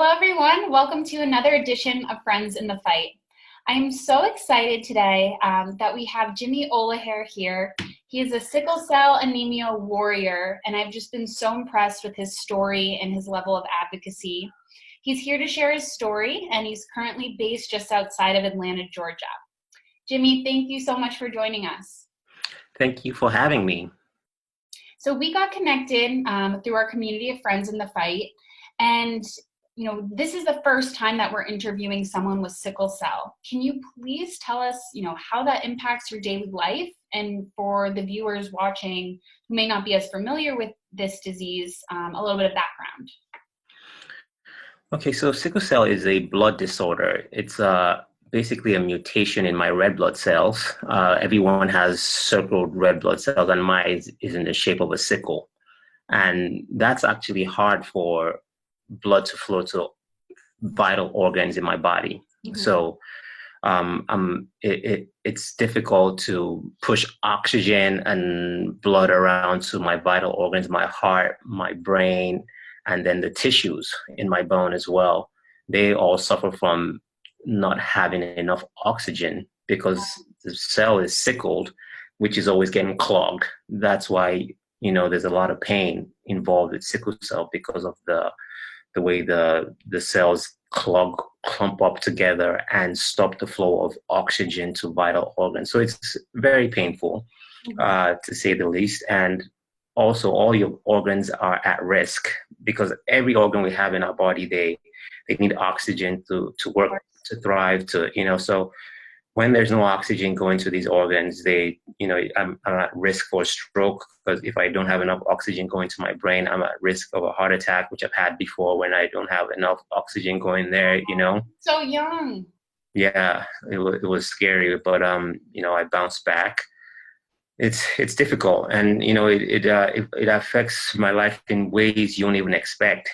Hello, everyone. Welcome to another edition of Friends in the Fight. I'm so excited today that we have Jimi Olaghere here. He is a sickle cell anemia warrior, and I've just been so impressed with his story and his level of advocacy. He's here to share his story, and he's currently based just outside of Atlanta, Georgia. Jimi, thank you so much for joining us. Thank you for having me. So we got connected through our community of Friends in the Fight, and this is the first time that we're interviewing someone with sickle cell. Can you please tell us, how that impacts your daily life? And for the viewers watching who may not be as familiar with this disease, a little bit of background. Okay, so sickle cell is a blood disorder. It's basically a mutation in my red blood cells. Everyone has circled red blood cells, and mine is in the shape of a sickle. And that's actually hard for blood to flow to vital organs in my body. Mm-hmm. So it's difficult to push oxygen and blood around to my vital organs, my heart, my brain, and then the tissues in my bone as well. They all suffer from not having enough oxygen because the cell is sickled, which is always getting clogged. That's why, there's a lot of pain involved with sickle cell because of the way the cells clump up together and stop the flow of oxygen to vital organs. So it's very painful, to say the least. And also all your organs are at risk because every organ we have in our body, they need oxygen to work, to thrive, so when there's no oxygen going to these organs, I'm at risk for a stroke, because if I don't have enough oxygen going to my brain, I'm at risk of a heart attack, which I've had before when I don't have enough oxygen going there, So young. Yeah, it was scary, but I bounced back. It's difficult, and it affects my life in ways you don't even expect.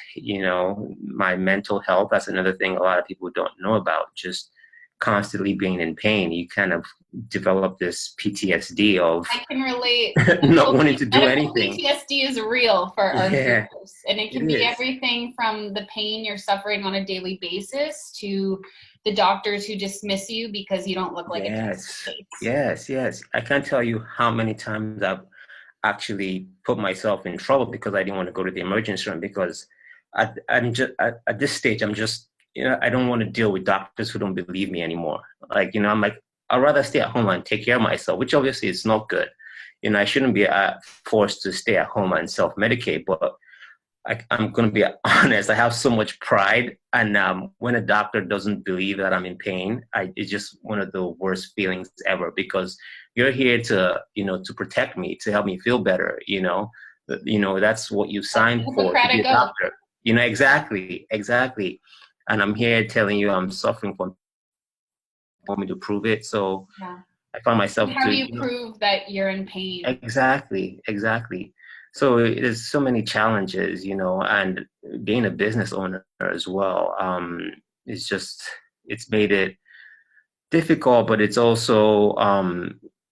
My mental health, that's another thing a lot of people don't know about. Just constantly being in pain, you kind of develop this PTSD of I can relate. not wanting to do anything. PTSD is real for our viewers, and it can be everything from the pain you're suffering on a daily basis to the doctors who dismiss you because you don't look like a cancer case. Yes. I can't tell you how many times I've actually put myself in trouble because I didn't want to go to the emergency room, because I'm just at this stage, I'm just, I don't want to deal with doctors who don't believe me anymore. I'm like, I'd rather stay at home and take care of myself, which obviously is not good. I shouldn't be forced to stay at home and self-medicate, but I'm going to be honest, I have so much pride. And when a doctor doesn't believe that I'm in pain, it's just one of the worst feelings ever, because you're here to protect me, to help me feel better. That's what you signed for, to be a doctor. Exactly. And I'm here telling you I'm suffering from, want me to prove it. So I find myself. How do you prove that you're in pain? Exactly. So there's so many challenges, and being a business owner as well. It's made it difficult, but it's also,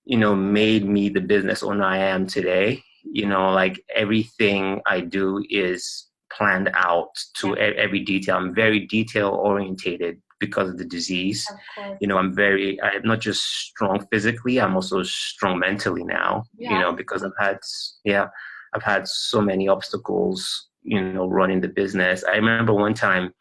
made me the business owner I am today. Everything I do is planned out to every detail. I'm very detail orientated because of the disease. Of I'm not just strong physically, I'm also strong mentally now, because I've had so many obstacles, running the business. I remember one time,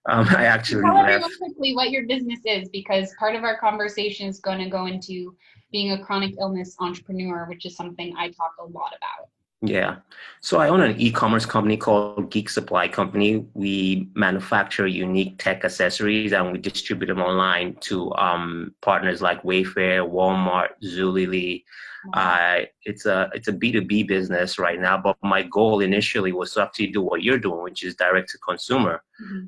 I actually Tell everyone quickly what your business is, because part of our conversation is going to go into being a chronic illness entrepreneur, which is something I talk a lot about. Yeah. So I own an e-commerce company called Geek Supply Company. We manufacture unique tech accessories and we distribute them online to partners like Wayfair, Walmart, Zulily. It's a B2B business right now, but my goal initially was to actually do what you're doing, which is direct to consumer. Mm-hmm.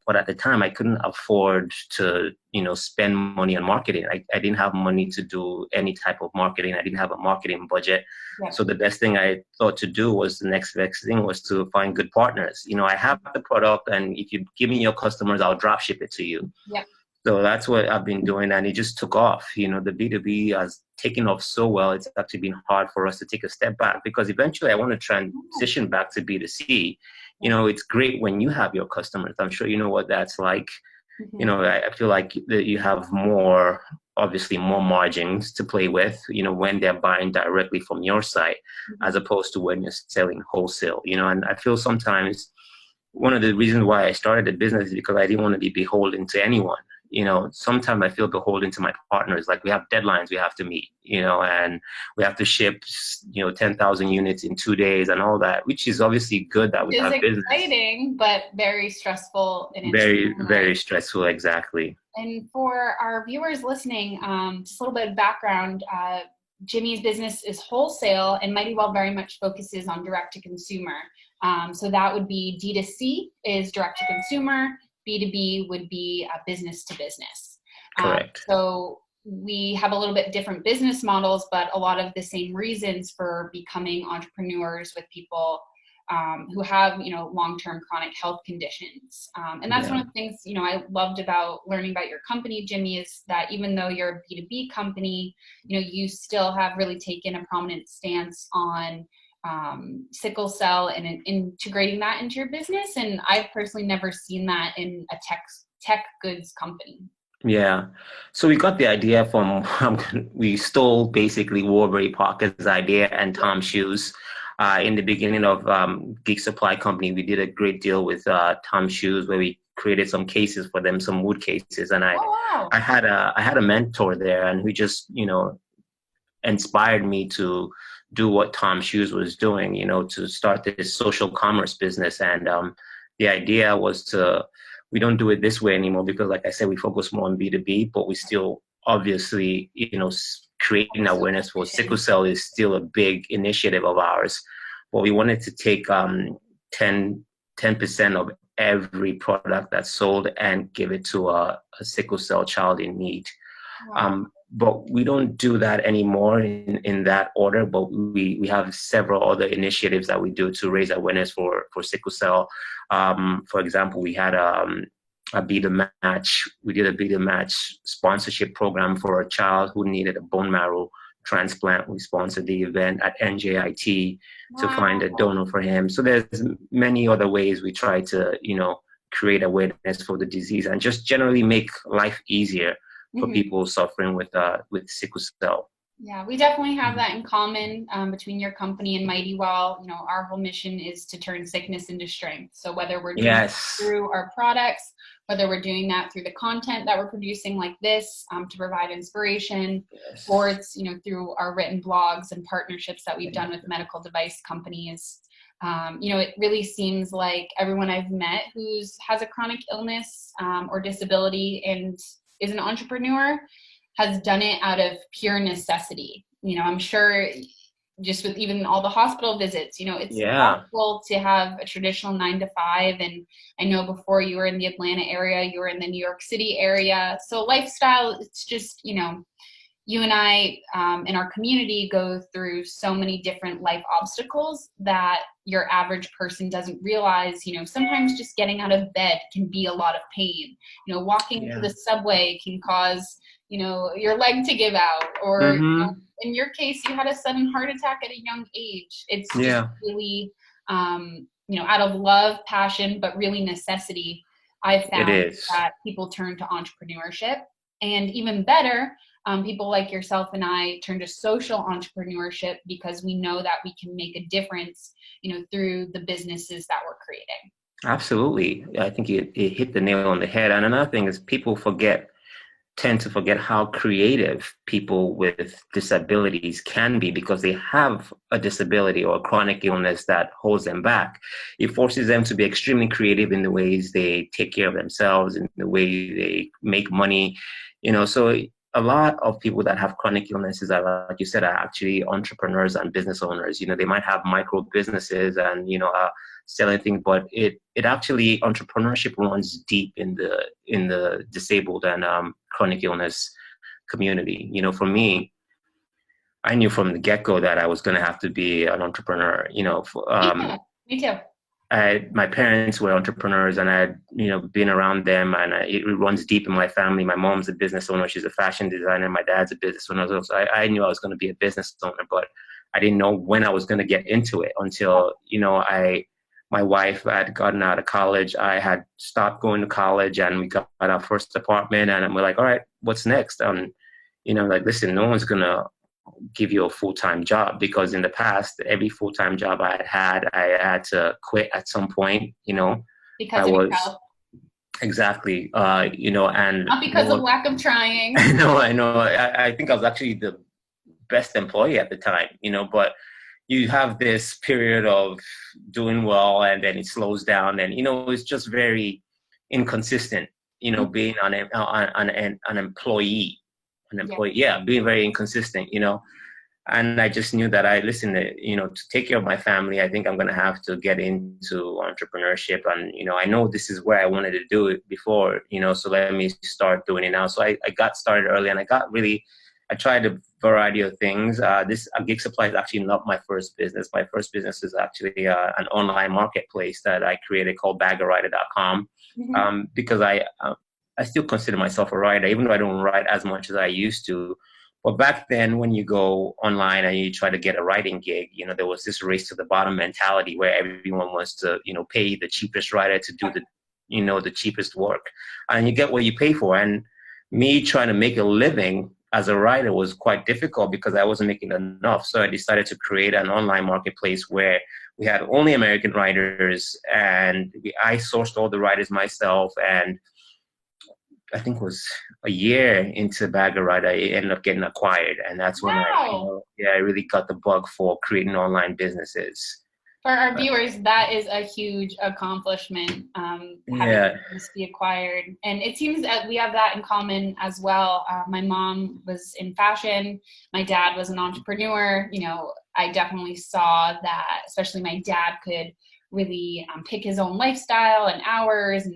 But at the time, I couldn't afford to, spend money on marketing. I didn't have money to do any type of marketing. I didn't have a marketing budget. Yeah. So the best thing I thought to do was the next best thing was to find good partners. I have the product, and if you give me your customers, I'll drop ship it to you. Yeah. So that's what I've been doing, and it just took off. The B2B has taken off so well. It's actually been hard for us to take a step back, because eventually I want to transition back to B2C. It's great when you have your customers. I'm sure you know what that's like. Mhm. I feel like that you have obviously more margins to play with, when they're buying directly from your site, as Mhm. opposed to when you're selling wholesale, and I feel sometimes one of the reasons why I started the business is because I didn't want to be beholden to anyone. Sometimes I feel beholden to my partners. Like we have deadlines we have to meet, and we have to ship, 10,000 units in 2 days and all that, which is obviously good that we Which is have business. exciting, but very stressful in its Very, own very right. stressful. Exactly. And for our viewers listening, just a little bit of background. Jimi's business is wholesale and Mighty Well very much focuses on direct to consumer. So that would be D2C is direct to consumer, B2B would be business to business. Correct. So we have a little bit different business models, but a lot of the same reasons for becoming entrepreneurs with people who have, long-term chronic health conditions. And that's one Yeah. of the things, I loved about learning about your company, Jimi, is that even though you're a B2B company, you still have really taken a prominent stance on sickle cell and integrating that into your business. And I've personally never seen that in a tech goods company. Yeah. So we got the idea from, we stole basically Warbury Parker's idea and Tom Shoes. In the beginning of Geek Supply Company, we did a great deal with Tom Shoes where we created some cases for them, some wood cases. And I, Oh, wow. I had a, I had a mentor there and who just, inspired me to do what Tom Shoes was doing, to start this social commerce business. And the idea was we don't do it this way anymore because, like I said, we focus more on B2B, but we still obviously, creating awareness for sickle cell is still a big initiative of ours. But we wanted to take 10% of every product that's sold and give it to a sickle cell child in need. Wow. But we don't do that anymore in that order, but we have several other initiatives that we do to raise awareness for sickle cell. For example, we had a Be the Match. We did a Be the Match sponsorship program for a child who needed a bone marrow transplant. We sponsored the event at NJIT to find a Wow. donor for him. So there's many other ways we try to, create awareness for the disease and just generally make life easier for Mhm. people suffering with sickle cell. Yeah, we definitely have that in common between your company and Mighty Well. Our whole mission is to turn sickness into strength. So whether we're doing it Yes. through our products, whether we're doing that through the content that we're producing like this to provide inspiration, Yes. or it's, through our written blogs and partnerships that we've done with medical device companies. It really seems like everyone I've met has a chronic illness or disability and is an entrepreneur has done it out of pure necessity. I'm sure just with even all the hospital visits, it's possible to have a traditional 9 to 5. And I know before you were in the Atlanta area, you were in the New York City area. So lifestyle, it's just, you and I in our community go through so many different life obstacles that your average person doesn't realize. Sometimes just getting out of bed can be a lot of pain. Walking to the subway can cause, your leg to give out, or in your case, you had a sudden heart attack at a young age. It's just really, out of love, passion, but really necessity. I've found that people turn to entrepreneurship, and even better, people like yourself and I turn to social entrepreneurship because we know that we can make a difference, through the businesses that we're creating. Absolutely. I think it hit the nail on the head. And another thing is people tend to forget how creative people with disabilities can be because they have a disability or a chronic illness that holds them back. It forces them to be extremely creative in the ways they take care of themselves, in the way they make money, so a lot of people that have chronic illnesses are, like you said, are actually entrepreneurs and business owners. They might have micro businesses and, selling things, but it actually, entrepreneurship runs deep in the disabled and chronic illness community. For me, I knew from the get-go that I was going to have to be an entrepreneur. Me too. My parents were entrepreneurs, and I had, been around them, and it runs deep in my family. My mom's a business owner; she's a fashion designer. My dad's a business owner, so I knew I was going to be a business owner, but I didn't know when I was going to get into it until, my wife had gotten out of college. I had stopped going to college, and we got our first apartment. And we're like, all right, what's next? Like, listen, no one's gonna give you a full-time job, because in the past, every full-time job I had to quit at some point. Because I of your was health, exactly, and not no because of one. lack of trying. I know. I think I was actually the best employee at the time, but you have this period of doing well, and then it slows down, and it's just very inconsistent, being an employee, Yeah. yeah, being very inconsistent, and I just knew that to take care of my family, I think I'm going to have to get into entrepreneurship. And, I know this is where I wanted to do it before, so let me start doing it now. So I got started early, and I tried a variety of things. This Gig Supply is actually not my first business. My first business is actually an online marketplace that I created called baggerwriter.com, because I still consider myself a writer, even though I don't write as much as I used to. But back then, when you go online and you try to get a writing gig, there was this race to the bottom mentality where everyone wants to, pay the cheapest writer to do the cheapest work, and you get what you pay for. And me trying to make a living as a writer was quite difficult because I wasn't making enough. So I decided to create an online marketplace where we had only American writers, and I sourced all the writers myself. And I think it was a year into Bagger Ride, I ended up getting acquired. And that's when Wow. I really got the bug for creating online businesses. For our viewers, that is a huge accomplishment, having Yeah. this be acquired. And it seems that we have that in common as well. My mom was in fashion. My dad was an entrepreneur. I definitely saw that, especially my dad could really pick his own lifestyle and hours, and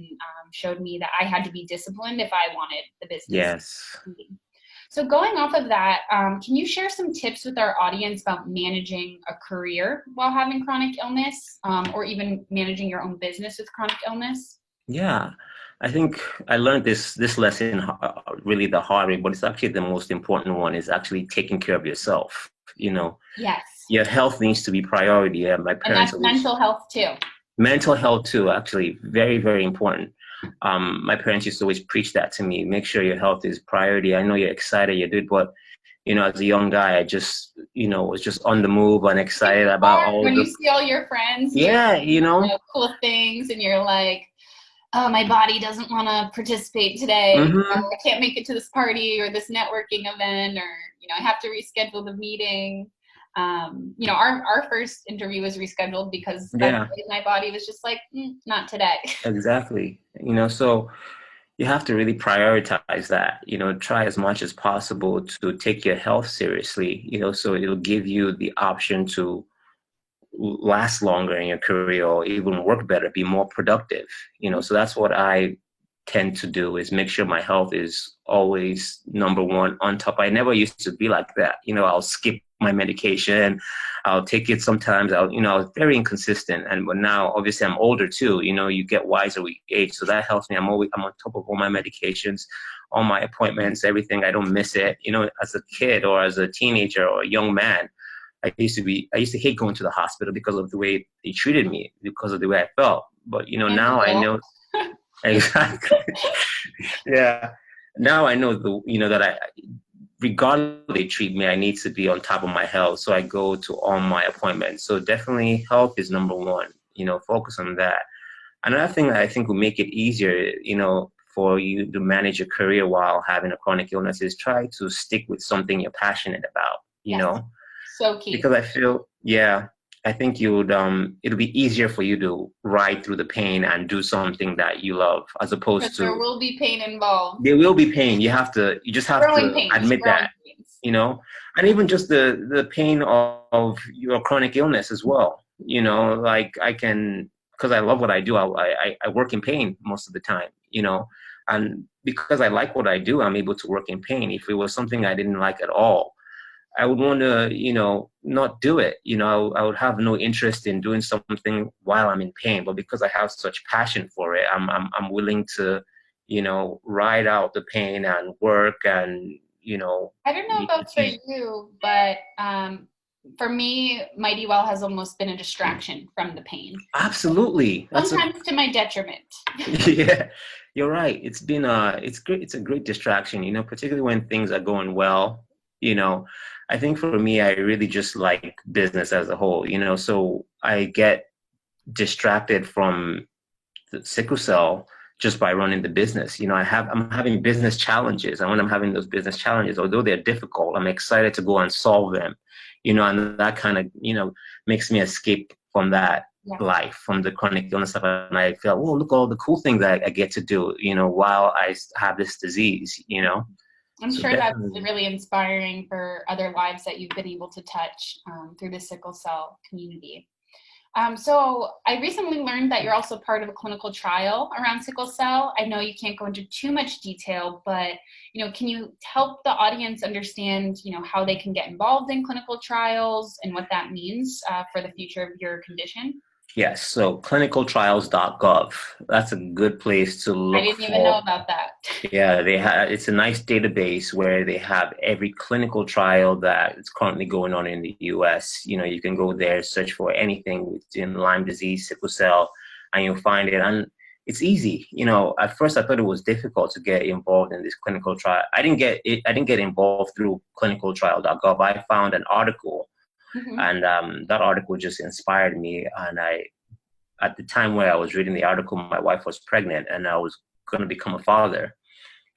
showed me that I had to be disciplined if I wanted the business. Yes. So going off of that, can you share some tips with our audience about managing a career while having chronic illness, or even managing your own business with chronic illness? Yeah. I think I learned this lesson really the hard way, but it's actually the most important one, is actually taking care of yourself. Yes. Your health needs to be priority. Yeah, my And parents that's always. mental health too. Mental health too, actually, very, very important. My parents used to always preach that to me. Make sure your health is priority. I know you're excited, you did, but as a young guy, I just, was just on the move and excited about all when the. you see all your friends Yeah, doing cool things, and you're like, oh, my body doesn't want to participate today. Mm-hmm. I can't make it to this party or this networking event, or I have to reschedule the meeting. Our first interview was rescheduled because my body was just like, not today. Exactly. So you have to really prioritize that. Try as much as possible to take your health seriously. So it'll give you the option to last longer in your career, or even work better, be more productive. So that's what I tend to do, is make sure my health is always number one on top. I never used to be like that. I'll skip my medication, I'll take it sometimes. I was very inconsistent. But now, obviously, I'm older too. You get wiser with age, so that helps me. I'm on top of all my medications, all my appointments, everything. I don't miss it. As a kid or as a teenager or a young man, I used to hate going to the hospital because of the way they treated me, because of the way I felt. But now I know. Exactly. Yeah. Now I know that regardless of they treat me, I need to be on top of my health. So I go to all my appointments. So definitely health is number one. Focus on that. Another thing that I think will make it easier, for you to manage your career while having a chronic illness, is try to stick with something you're passionate about. So key. Because I think it'll be easier for you to ride through the pain and do something that you love, as opposed to. There will be pain involved. There will be pain. You just have growing to pains, admit that, pains. And even just the pain of your chronic illness as well. Like because I love what I do, I work in pain most of the time, and because I like what I do, I'm able to work in pain. If it was something I didn't like at all, I would want to, not do it. I would have no interest in doing something while I'm in pain. But because I have such passion for it, I'm willing to, ride out the pain and work and, I don't know about for you, but for me, Mighty Well has almost been a distraction from the pain. Absolutely. Sometimes to my detriment. Yeah, you're right. It's been it's great. It's a great distraction, particularly when things are going well. You know, I think for me, I really just like business as a whole, so I get distracted from the sickle cell just by running the business. I'm having business challenges, and when I'm having those business challenges, although they're difficult, I'm excited to go and solve them. And that kind of makes me escape from that life, from the chronic illness stuff. And I feel, oh, look at all the cool things that I get to do, while I have this disease. I'm So sure definitely. That's really inspiring for other lives that you've been able to touch through the sickle cell community. So I recently learned that you're also part of a clinical trial around sickle cell. I know you can't go into too much detail, but can you help the audience understand, how they can get involved in clinical trials and what that means for the future of your condition? Yes, so clinicaltrials.gov. That's a good place to look I didn't even know for. about that. Yeah, it's a nice database where they have every clinical trial that is currently going on in the US. You can go there, search for anything within Lyme disease, sickle cell, and you'll find it. And it's easy. At first I thought it was difficult to get involved in this clinical trial. I didn't get involved through clinicaltrial.gov. I found an article, and that article just inspired me. And at the time where I was reading the article, my wife was pregnant, and I was going to become a father.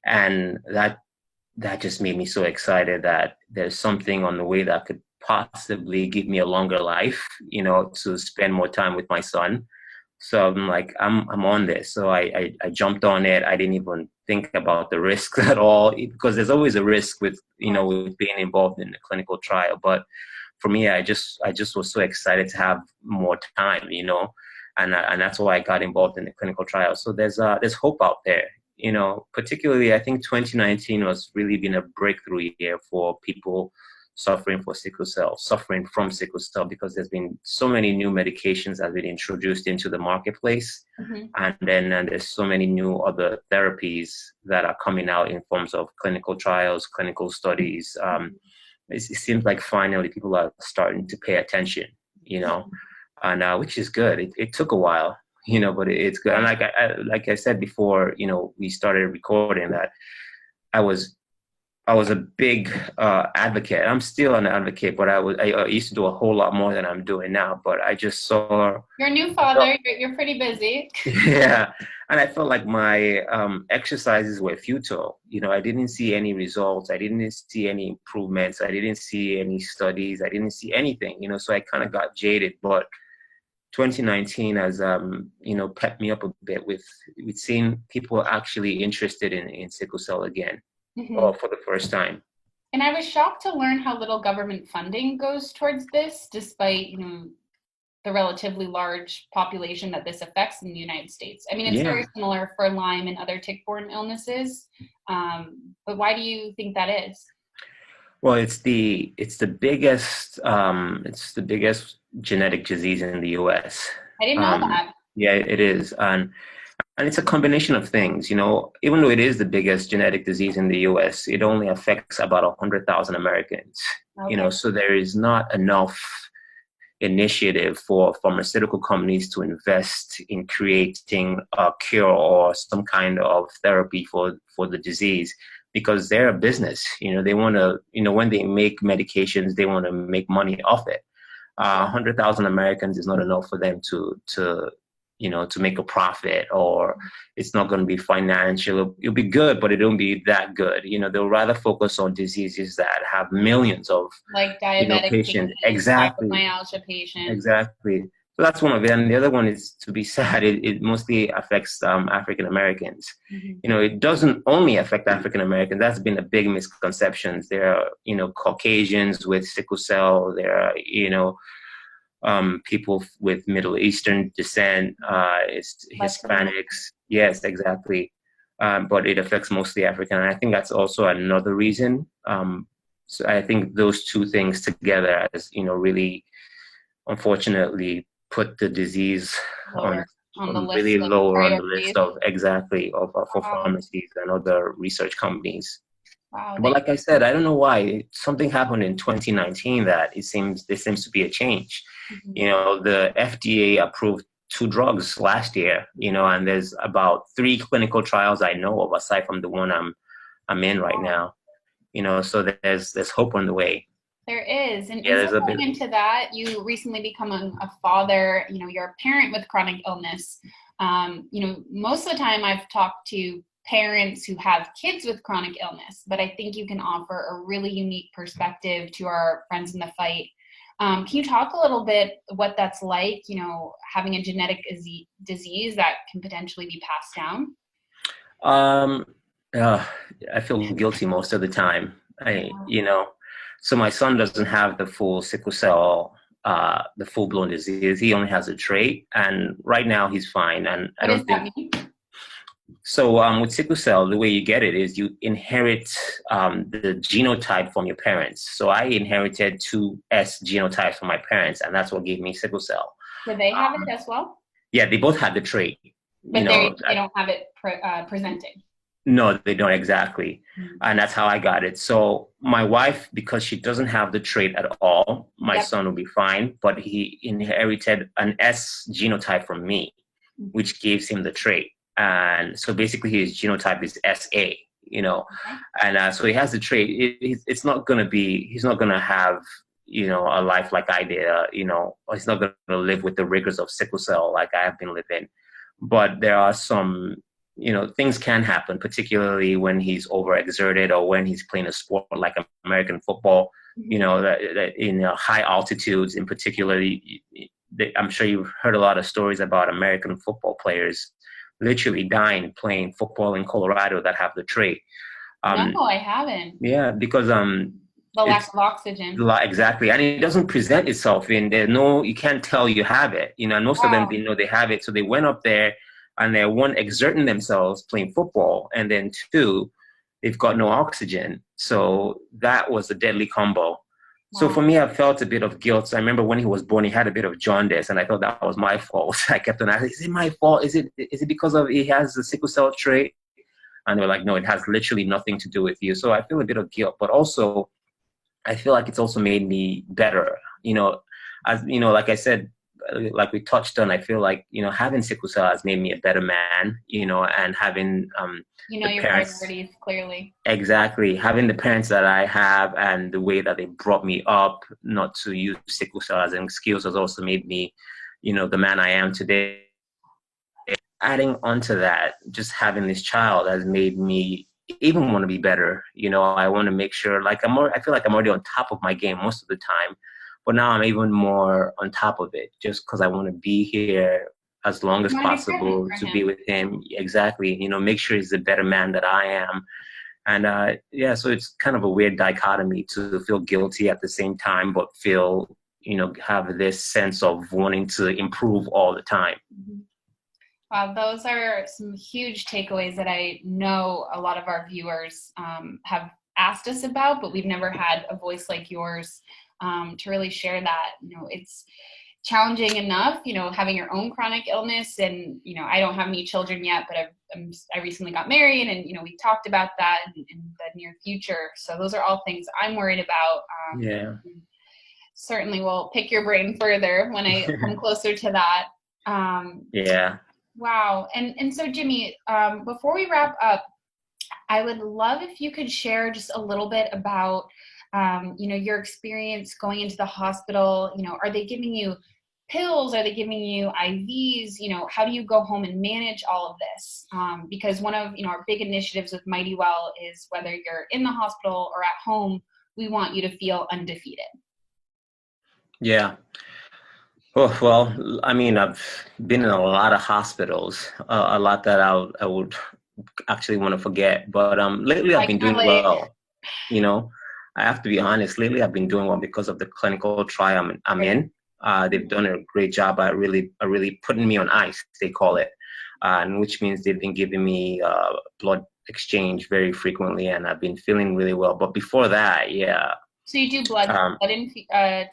And that just made me so excited that there's something on the way that could possibly give me a longer life, to spend more time with my son. So I'm like, I'm on this. So I jumped on it. I didn't even think about the risks at all, because there's always a risk with, with being involved in the clinical trial. But for me, I just was so excited to have more time, and that's why I got involved in the clinical trial. So there's hope out there. Particularly I think 2019 was really been a breakthrough year for people suffering from sickle cell, because there's been so many new medications that have been introduced into the marketplace. And then there's so many new other therapies that are coming out in forms of clinical trials, clinical studies. It seems like finally people are starting to pay attention, and which is good. It took a while, but it's good. And like I said before, we started recording, that I was a big advocate. I'm still an advocate, but I used to do a whole lot more than I'm doing now. But I just saw, you're a new father. You're pretty busy. Yeah, and I felt like my exercises were futile. I didn't see any results. I didn't see any improvements. I didn't see any studies. I didn't see anything. So I kind of got jaded. But 2019 has pepped me up a bit with seeing people actually interested in sickle cell again, for the first time. And I was shocked to learn how little government funding goes towards this, despite the relatively large population that this affects in the United States. I mean, it's very similar for Lyme and other tick-borne illnesses, but why do you think that is? Well, it's the biggest genetic disease in the U.S. I didn't know that. Yeah, it is, and it's a combination of things. Even though it is the biggest genetic disease in the U.S., it only affects about 100,000 Americans. Okay. So there is not enough initiative for pharmaceutical companies to invest in creating a cure or some kind of therapy for the disease, because they're a business. They want to, when they make medications, they want to make money off it. 100,000 Americans is not enough for them to make a profit, or it's not going to be financial. It'll be good, but it won't be that good. They'll rather focus on diseases that have millions of diabetic patients. Exactly. Fibromyalgia patients. Exactly. So that's one of it. And the other one is, to be sad, it mostly affects African Americans. It doesn't only affect African Americans. That's been a big misconception. There are, Caucasians with sickle cell. There are, people with Middle Eastern descent, Hispanics. Yes, exactly. But it affects mostly African. And I think that's also another reason. So I think those two things together has, really, unfortunately, put the disease on the list, really lower on the priorities. list of for pharmacies and other research companies. Wow. But like I said, I don't know why. Something happened in 2019 that there seems to be a change. Mhm. You know, the FDA approved two drugs last year, you know, and there's about three clinical trials I know of aside from the one I'm in right Wow. now. You know, so there's hope on the way. There is. Yeah, And so there's a bit. going into that, you recently become a father, you know, you're a parent with chronic illness. You know, most of the time I've talked to parents who have kids with chronic illness, but I think you can offer a really unique perspective to our friends in the fight. Can you talk a little bit what that's like, you know, having a genetic disease that can potentially be passed down? Um, uh, I feel guilty most of the time. Yeah. You know, so my son doesn't have the full sickle cell, the full blown disease. He only has a trait, and right now he's fine. And I What does don't that think mean? so. With sickle cell, the way you get it is you inherit the genotype from your parents. So I inherited two S genotypes from my parents, and that's what gave me sickle cell. Do they have it Um, as well? yeah, they both had the trait. You But know, they don't have it presenting. no, they don't exactly. Mm. And that's how I got it. So my wife, because she doesn't have the trait at all, my Yep. son will be fine, but he inherited an S genotype from me, Mhm. which gives him the trait. And so basically his genotype is SA, you know, Okay. and so he has the trait. It's not going to be, he's not going to have, you know, a life like I did, you know, or he's not going to live with the rigors of sickle cell like I have been living. But there are some, you know, things can happen, particularly when he's overexerted or when he's playing a sport like American football, you Mhm. know, that in high altitudes in particular. I'm sure you've heard a lot of stories about American football players literally dying playing football in Colorado that have the trait. No, Um, I haven't. yeah, because The lack it's of oxygen. exactly, and it doesn't present itself in there. No, you can't tell you have it. You know, and most of them Wow. didn't know they have it, so they went up there, and they're one exerting themselves playing football, and then two, they've got no oxygen. So that was a deadly combo. So Wow. for me, I felt a bit of guilt. So I remember when he was born, he had a bit of jaundice, and I thought that was my fault. I kept on asking, "Is it my fault? Is it because of he has the sickle cell trait?" And they were like, "No, it has literally nothing to do with you." So I feel a bit of guilt, but also I feel like it's also made me better. You know, as you know, like I said, like we touched on, I feel like, you know, having sickle cell has made me a better man. You know, and having You know the your parents, priorities clearly. exactly, having the parents that I have and the way that they brought me up not to use sickle cell as an excuse has also made me, you know, the man I am today. Adding onto that, just having this child has made me even want to be better. You know, I want to make sure, like I feel like I'm already on top of my game most of the time, but now I'm even more on top of it just because I want to be here as long You as want to be present possible for to be him. with him. Exactly. You know, make sure he's the better man that I am. And yeah, so it's kind of a weird dichotomy to feel guilty at the same time, but feel, you know, have this sense of wanting to improve all the time. Mhm. Wow, those are some huge takeaways that I know a lot of our viewers have asked us about, but we've never had a voice like yours to really share that. You know, it's challenging enough, you know, having your own chronic illness, and you know, I don't have any children yet, but I recently got married, and you know, we talked about that in the near future. So those are all things I'm worried about. Yeah. Certainly, will pick your brain further when I come closer to that. Um, Yeah. Wow. And so Jimmy, before we wrap up, I would love if you could share just a little bit about, you know, your experience going into the hospital. You know, are they giving you pills? Are they giving you IVs? You know, how do you go home and manage all of this? Because one of, you know, our big initiatives with Mighty Well is whether you're in the hospital or at home, we want you to feel undefeated. Yeah. Oh, well, I mean, I've been in a lot of hospitals, a lot that I would actually want to forget. But lately I've I been can doing relate. well. You know, I have to be honest. Lately I've been doing well because of the clinical trial I'm Great. in. They've done a great job at really putting me on ice, they call it, and which means they've been giving me blood exchange very frequently, and I've been feeling really well. But before that, yeah. So you do blood Um,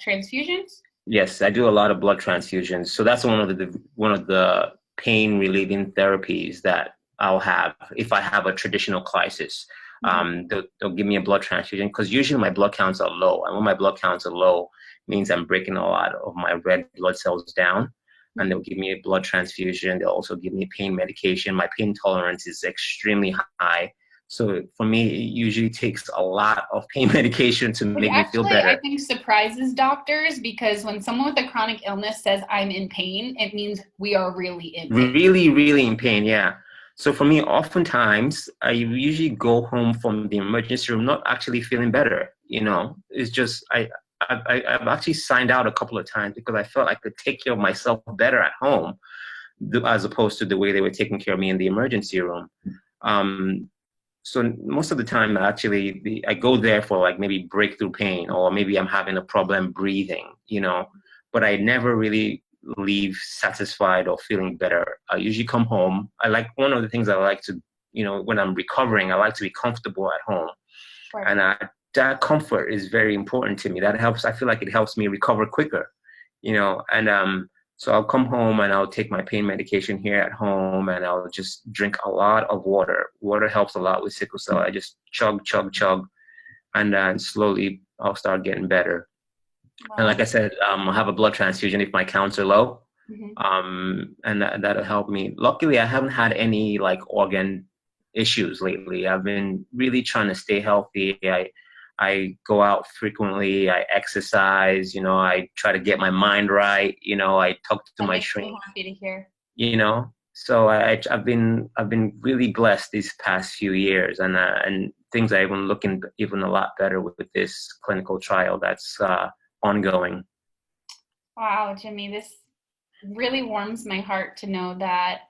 transfusions? Yes, I do a lot of blood transfusions. So that's one of the pain relieving therapies that I'll have if I have a traditional crisis. They'll give me a blood transfusion because usually my blood counts are low. And when my blood counts are low, it means I'm breaking a lot of my red blood cells down. And they'll give me a blood transfusion. They'll also give me pain medication. My pain tolerance is extremely high. So for me, it usually takes a lot of pain medication to make me feel better. I think surprises doctors, because when someone with a chronic illness says I'm in pain, it means we are really in pain. Really, really in pain, yeah. So for me, oftentimes, I usually go home from the emergency room not actually feeling better. It's just, I've actually signed out a couple of times because I felt I could take care of myself better at home as opposed to the way they were taking care of me in the emergency room. So most of the time, actually, I go there for like maybe breakthrough pain, or maybe I'm having a problem breathing, but I never really leave satisfied or feeling better. I usually come home. One of the things I like to, when I'm recovering, I like to be comfortable at home. Right. And that comfort is very important to me. That helps. I feel like it helps me recover quicker, so I'll come home and I'll take my pain medication here at home, and I'll just drink a lot of water. Water helps a lot with sickle cell. I just chug, and then slowly I'll start getting better. Wow. And like I said, I'll have a blood transfusion if my counts are low, and that'll help me. Luckily, I haven't had any organ issues lately. I've been really trying to stay healthy. I go out frequently. I exercise. I try to get my mind right. I talk to my shrink. Happy to hear. So I've been really blessed these past few years, and things are even looking even a lot better with this clinical trial that's ongoing. Wow, Jimmy, this really warms my heart to know that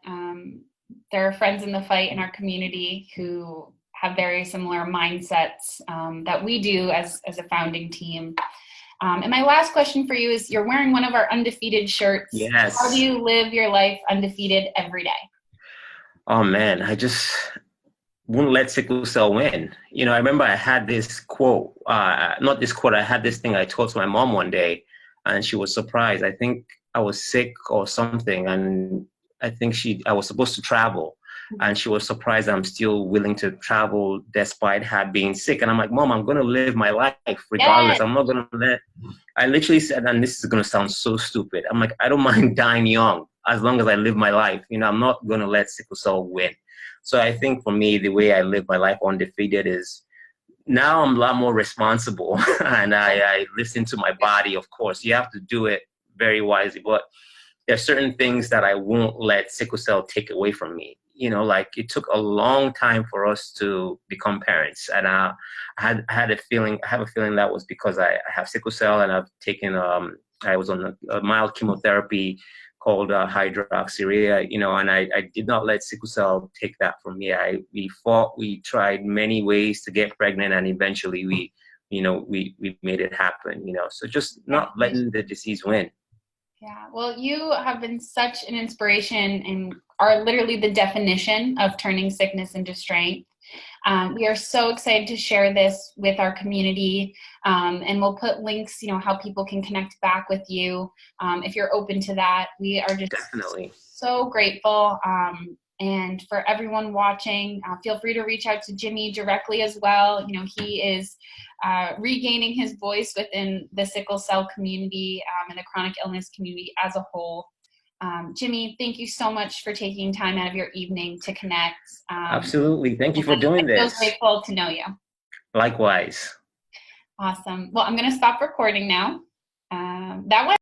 there are friends in the fight in our community who have very similar mindsets that we do as a founding team. And my last question for you is, you're wearing one of our undefeated shirts. Yes. How do you live your life undefeated every day? Oh man, I just wouldn't let sickle cell win. I remember I had this quote, not this quote, I had this thing I told to my mom one day, and she was surprised. I think I was sick or something, and I think I was supposed to travel. And she was surprised I'm still willing to travel despite her being sick. And I'm like, Mom, I'm going to live my life regardless. Yes. I'm not going to I literally said, and this is going to sound so stupid, I'm like, I don't mind dying young as long as I live my life. I'm not going to let sickle cell win. So I think for me, the way I live my life undefeated is now I'm a lot more responsible and I listen to my body, of course. You have to do it very wisely, but there are certain things that I won't let sickle cell take away from me. It took a long time for us to become parents. And I have a feeling that was because I have sickle cell, and I've taken, I was on a mild chemotherapy called hydroxyurea, and I did not let sickle cell take that from me. We tried many ways to get pregnant, and eventually we made it happen, so just not letting the disease win. Yeah, well, you have been such an inspiration and are literally the definition of turning sickness into strength. We are so excited to share this with our community, and we'll put links, how people can connect back with you if you're open to that. We are just definitely so grateful. And for everyone watching, feel free to reach out to Jimmy directly as well. He is regaining his voice within the sickle cell community and the chronic illness community as a whole. Jimmy, thank you so much for taking time out of your evening to connect. Absolutely. Thank you for doing this. I'm so grateful to know you. Likewise. Awesome. Well, I'm going to stop recording now. That went